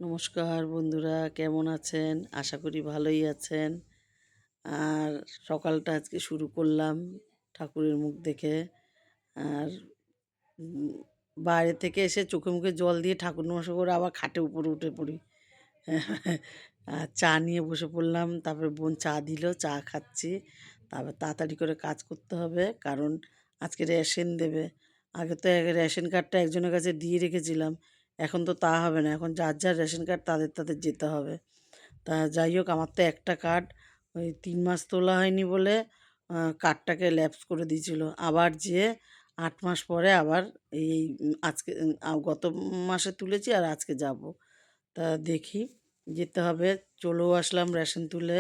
নমস্কার বন্ধুরা, কেমন আছেন? আশা করি ভালোই আছেন। আর সকালটা আজকে শুরু করলাম ঠাকুরের মুখ দেখে। আর উম বাইরে থেকে এসে চোখে মুখে জল দিয়ে ঠাকুর নমস্কার করে আবার খাটে উপরে উঠে পড়ি। আর চা নিয়ে বসে পড়লাম। তারপরে বোন চা দিল, চা খাচ্ছি। তারপর তাড়াতাড়ি করে কাজ করতে হবে, কারণ আজকে রেশন দেবে। আগে তো রেশন কার্ডটা একজনের কাছে দিয়ে রেখেছিলাম, এখন তো তা হবে না। এখন যার যার রেশন কার্ড তাদের তাদের যেতে হবে। তা যাই হোক, আমার তো একটা কার্ড ওই 3 মাস তোলা হয়নি বলে কার্ডটাকে ল্যাপস করে দিয়েছিল। আবার যেয়ে 8 মাস পরে আবার এই আজকে গত মাসে তুলেছি আর আজকে যাব। তা দেখি, যেতে হবে। চলেও আসলাম রেশন তুলে।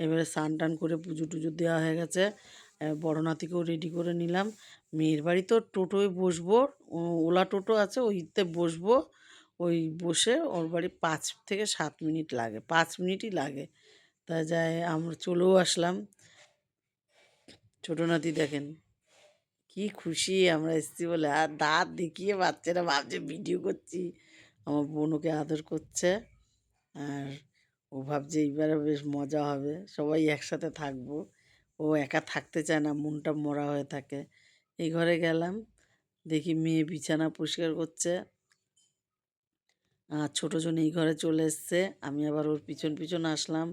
এবারে স্নান টান করে পুজো টুজো দেওয়া হয়ে গেছে। বড় নাতিকেও রেডি করে নিলাম। মেয়ের বাড়ি তো টোটোয় বসবো, ওলা টোটো আছে, ওইতে বসবো। ওই বসে ওর বাড়ি 5 থেকে 7 মিনিট লাগে, 5 মিনিটই লাগে। তা যাই, আমরা চলেও আসলাম। ছোটো নাতি দেখেন কি খুশি আমরা এসেছি বলে, আর দাঁত দেখিয়ে বাচ্চারা ভাবছে ভিডিও করছি। আমার বোন ওকে আদর করছে। আর ও ভাবছে এইবারে বেশ মজা হবে, সবাই একসাথে থাকবো। ও একা থাকতে চায় না, মনটা মরা হয়ে থাকে। এই ঘরে গেলাম, দেখি মেয়ে বিছানা পরিষ্কার করছে। আর ছোটোজন এই ঘরে চলে এসছে, আমি আবার ওর পিছন পিছন আসলাম,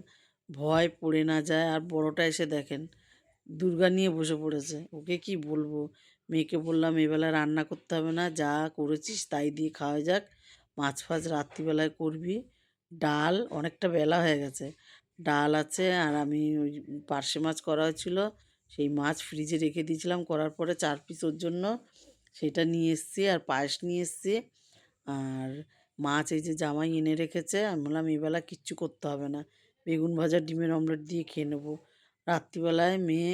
ভয় পড়ে না যায়। আর বড়টা এসে দেখেন দুর্গা নিয়ে বসে পড়েছে। ওকে কি বলবো? মেয়েকে বললাম এবেলা রান্না করতে হবে না, যা করেছিস তাই দিয়ে খাওয়া যাক। মাছ ফাছ রাত্রিবেলায় করবি। ডাল, অনেকটা বেলা হয়ে গেছে, ডাল আছে। আর আমি ওই পার্শে মাছ করা হয়েছিল, সেই মাছ ফ্রিজে রেখে দিয়েছিলাম করার পরে 4 পিস ওর জন্য, সেটা নিয়ে এসছি। আর পায়েস নিয়ে এসছি। আর মাছ এই যে জামাই এনে রেখেছে, আমি বললাম এবেলা কিচ্ছু করতে হবে না, বেগুন ভাজা ডিমের অমলেট দিয়ে খেয়ে নেবো। রাত্রিবেলায় মেয়ে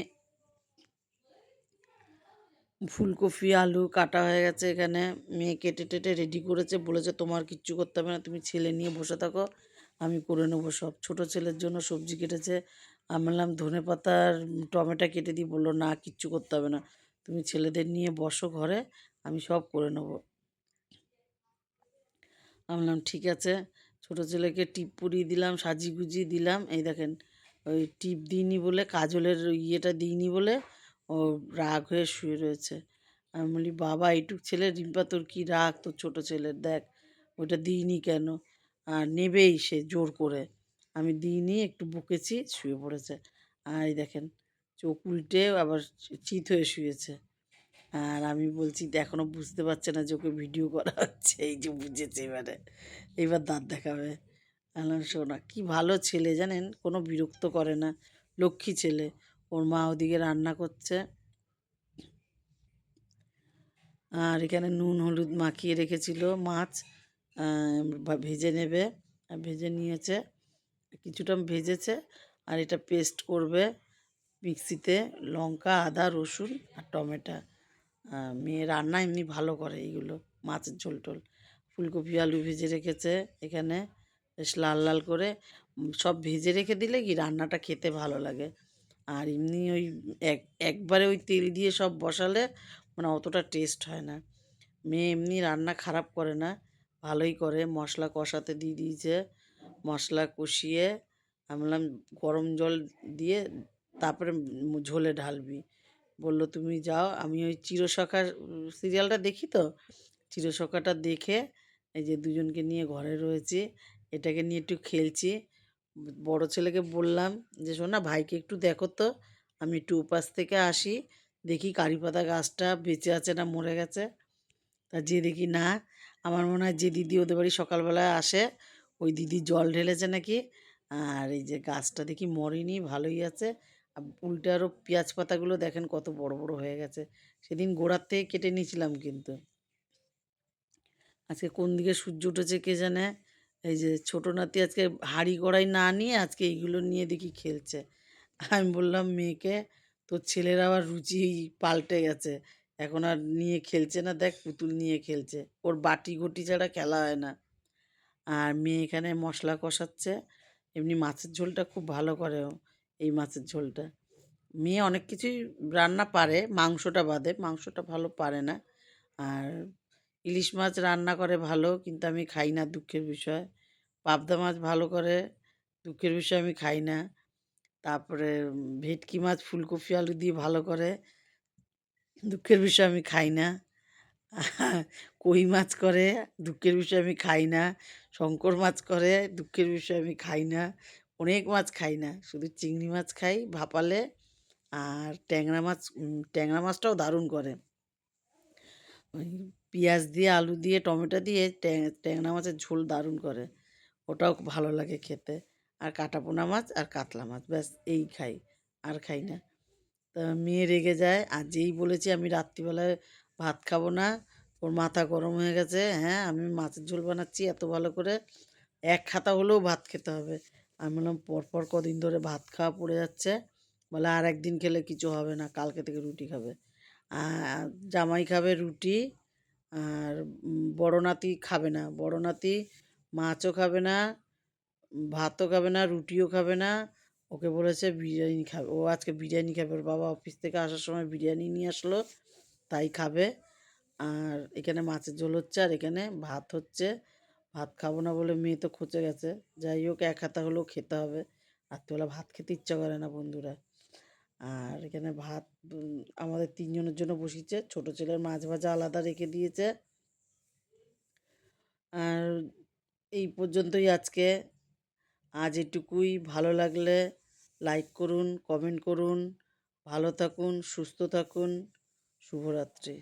ফুলকপি আলু কাটা হয়ে গেছে এখানে, মেয়ে কেটে টেটে রেডি করেছে, বলেছে তোমার কিচ্ছু করতে হবে না, তুমি ছেলে নিয়ে বসে থাকো, আমি করে নেবো সব। ছোটো ছেলের জন্য সবজি কেটেছে। আমি বললাম ধনে পাতা আর টমেটো কেটে দিই, বললো না কিচ্ছু করতে হবে না, তুমি ছেলেদের নিয়ে বসো ঘরে, আমি সব করে নেবো। আমি বললাম ঠিক আছে। ছোটো ছেলেকে টিপ পরিয়ে দিলাম, সাজিয়ে গুজিয়ে দিলাম। এই দেখেন, ওই টিপ দিইনি বলে, কাজলের ওই ইয়েটা দিইনি বলে ও রাগ হয়ে শুয়ে রয়েছে। আমি বলি বাবা এইটুক ছেলে, রিম্পা তোর কি রাগ তোর ছোটো ছেলের, দেখ ওইটা দিইনি কেন। আর নেবেই সে জোর করে, আমি দিইনি, একটু বকেছি, শুয়ে পড়েছে। আর এই দেখেন চোখ উল্টে আবার চিত হয়ে শুয়েছে। আর আমি বলছি এখনও বুঝতে পারছে না যে ওকে ভিডিও করা হচ্ছে, এই যে বুঝেছে এবারে, এবার দাঁত দেখাবে। আলাম শোনা কি ভালো ছেলে জানেন, কোনো বিরক্ত করে না, লক্ষ্মী ছেলে। ওর মা ওদিকে রান্না করছে। আর এখানে নুন হলুদ মাখিয়ে রেখেছিল মাছ, ভেজে নেবে। আর ভেজে নিয়েছে, কিছুটা ভেজেছে। আর এটা পেস্ট করবে মিক্সিতে, লঙ্কা আদা রসুন আর টমেটো। মেয়ে রান্না এমনি ভালো করে এইগুলো, মাছের ঝোল টোল। ফুলকপি আলু ভেজে রেখেছে এখানে, বেশ লাল লাল করে। সব ভেজে রেখে দিলে কি রান্নাটা খেতে ভালো লাগে। আর এমনি ওই একবারে ওই তেল দিয়ে সব বসালে মানে অতটা টেস্ট হয় না। মেয়ে এমনি রান্না খারাপ করে না, ভালোই করে। মশলা কষাতে দিয়ে দিয়েছে, মশলা কষিয়ে আমি বললাম গরম জল দিয়ে তারপরে ঝোলে ঢালবি। বলল তুমি যাও। আমি ওই চিরসখা সিরিয়ালটা দেখি তো, চিরসখাটা দেখে এই যে দুজনকে নিয়ে ঘরে রয়েছি, এটাকে নিয়ে একটু খেলছি। বড় ছেলেকে বললাম যে শোনা ভাইকে একটু দেখো তো, আমি একটু উপাস থেকে আসি, দেখি কারিপাতা গাছটা বেঁচে আছে না মরে গেছে। তা যে দেখি না, আমার মনে হয় যে দিদি ওদের বাড়ি সকালবেলায় আসে, ওই দিদি জল ঢেলেছে নাকি। আর এই যে গাছটা দেখি মরেনি, ভালোই আছে। আর উল্টে আরও পেঁয়াজ পাতাগুলো দেখেন কত বড় বড় হয়ে গেছে, সেদিন গোড়ার থেকে কেটে নিয়েছিলাম কিন্তু। আজকে কোন দিকে সূর্য উঠেছে কে জানে। এই যে ছোটো নাতি আজকে হাঁড়ি কড়াই না নিয়ে আজকে এইগুলো নিয়ে দেখি খেলছে। আমি বললাম মেয়েকে তোর ছেলের আবার রুচি পাল্টে গেছে, এখন আর নিয়ে খেলছে না, দেখ পুতুল নিয়ে খেলছে, ওর বাটি ঘটি ছাড়া খেলা হয় না। আর মেয়ে এখানে মশলা কষাচ্ছে। এমনি মাছের ঝোলটা খুব ভালো করে ও, এই মাছের ঝোলটা। মেয়ে অনেক কিছুই রান্না পারে, মাংসটা বাদে, মাংসটা ভালো পারে না। আর ইলিশ মাছ রান্না করে ভালো, কিন্তু আমি খাই না, দুঃখের বিষয়। পাবদা মাছ ভালো করে, দুঃখের বিষয় আমি খাই না। তারপরে ভেটকি মাছ ফুলকপি আলু দিয়ে ভালো করে, দুঃখের বিষয় আমি খাই না। কই মাছ করে, দুঃখের বিষয় আমি খাই না। শঙ্কর মাছ করে, দুঃখের বিষয় আমি খাই না। অনেক মাছ খাই না, শুধু চিংড়ি মাছ খাই ভাপালে। আর ট্যাংরা মাছটাও দারুণ করে। ওই পেঁয়াজ দিয়ে আলু দিয়ে টমেটো দিয়ে ট্যাংরা মাছের ঝোল দারুণ করে, ওটাও খুব ভালো লাগে খেতে। আর কাটাপোনা মাছ আর কাতলা মাছ, ব্যাস এই খাই, আর খাই না। তা মেয়ে রেগে যায়, আর যেই বলেছি আমি রাত্রিবেলায় ভাত খাবো না, ওর মাথা গরম হয়ে গেছে। হ্যাঁ, আমি মাছের ঝোল বানাচ্ছি এত ভালো করে, এক হাতা হলেও ভাত খেতে হবে। আমি বললাম পরপর কদিন ধরে ভাত খাওয়া পড়ে যাচ্ছে। বলে আর একদিন খেলে কিছু হবে না, কালকে থেকে রুটি খাবে। আর জামাই খাবে রুটি। আর বড় নাতি খাবে না, বড় নাতি মাছও খাবে না, ভাতও খাবে না, রুটিও খাবে না। ওকে বলেছে বিরিয়ানি খাবে, ও আজকে বিরিয়ানি খাবে। ওর বাবা অফিস থেকে আসার সময় বিরিয়ানি নিয়ে আসলো, তাই খাবে। আর এখানে মাছের ঝোল হচ্ছে, আর এখানে ভাত হচ্ছে। ভাত খাবো না বলে মেয়ে তো খচে গেছে। যাই হোক, এক হাতা হলেও খেতে হবে। রাত্রিবেলা ভাত খেতে ইচ্ছা করে না বন্ধুরা। আর এখানে ভাত আমাদের তিনজনের জন্য বসিয়েছে, ছোট ছেলের মাছ ভাজা আলাদা রেখে দিয়েছে। আর এই পর্যন্তই আজকে। আজ এটুকুই। ভালো লাগলে লাইক করুন, কমেন্ট করুন। ভালো থাকুন, সুস্থ থাকুন। শুভরাত্রি।